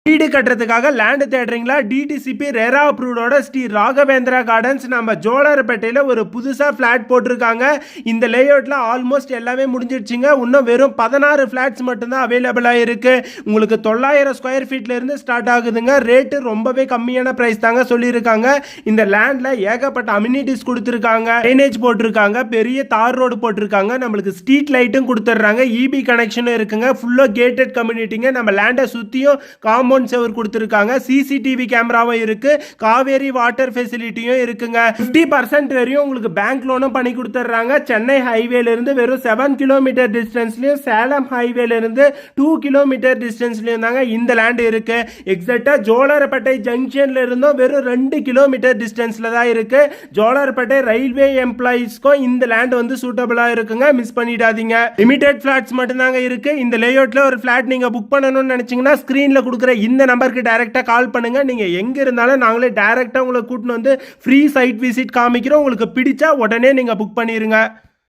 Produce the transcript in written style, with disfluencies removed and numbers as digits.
வீடு கட்டுறதுக்காக லேண்ட் தேடுறீங்களா? டிடிசிபி ரெரா அப்ரூவ்டோட ஸ்ரீ ராகவேந்திரா கார்டன்ஸ் நம்ம ஜோலார்பேட்டையில் ஒரு புதுசாக ஃப்ளாட் போட்டிருக்காங்க. இந்த லேஅவுட்டில் ஆல்மோஸ்ட் எல்லாமே முடிஞ்சிடுச்சுங்க. இன்னும் வெறும் 16 ஃப்ளாட்ஸ் மட்டும்தான் அவைலபிளாக இருக்குது. உங்களுக்கு 900 ஸ்கொயர் ஃபீட்லேருந்து ஸ்டார்ட் ஆகுதுங்க. ரேட்டு ரொம்பவே கம்மியான ப்ரைஸ் தாங்க சொல்லியிருக்காங்க. இந்த லேண்டில் ஏகப்பட்ட அம்யூனிட்டிஸ் கொடுத்துருக்காங்க. ட்ரைனேஜ் போட்டிருக்காங்க, பெரிய தார் ரோடு போட்டிருக்காங்க, நம்மளுக்கு ஸ்ட்ரீட் லைட்டும் கொடுத்துட்றாங்க, இபி கனெக்ஷனும் இருக்குங்க. ஃபுல்லாக கேட்டட் கம்யூனிட்டிங்க. நம்ம லேண்டை சுற்றியும் காம்பவுண்ட் செவர் கொடுத்திருக்காங்க. சிசிடிவி கேமராவும் இருக்கு, காவேரி வாட்டர் ஃபெசிலிட்டியும் இருக்குங்க. 50% வரையும் உங்களுக்கு பேங்க் லோனும் பண்ணி கொடுத்துறாங்க. சென்னை ஹைவேல இருந்து வெறும் 7 கிலோமீட்டர் டிஸ்டன்ஸ்லயும், சேலம் ஹைவேல இருந்து 2 கிலோமீட்டர் டிஸ்டன்ஸ்லயும் தாங்க இந்த லேண்ட் இருக்கு. எக்ஸாக்ட்டா ஜோலார்பேட்டை ஜங்ஷன்ல இருந்தும் வெறும் 2 கிலோமீட்டர் டிஸ்டன்ஸ்ல தான் இருக்கு. ஜோலார்பேட்டை ரயில்வே எம்ப்ளாயிஸ்க்கும் இந்த லேண்ட் வந்து சூட்டபிளா இருக்குங்க. மிஸ் பண்ணிடாதீங்க. லிமிடெட் ஃபிளாட்ஸ் மட்டும் தாங்க இருக்கு. இந்த லேஅவுட்ல ஒரு ஃபிளாட் நீங்க புக் பண்ணணும்னு நினைச்சீங்கன்னா ஸ்கிரீன்ல கொடுக்குற இந்த நம்பருக்கு டைரக்டா கால் பண்ணுங்க. நீங்க எங்க இருந்தாலும் நாங்களே டைரக்டா உங்களை கூட்டிட்டு வந்து ஃப்ரீ சைட் விசிட் காமிக்கிறோம். உங்களுக்கு பிடிச்சா உடனே நீங்க புக் பண்ணிருங்க.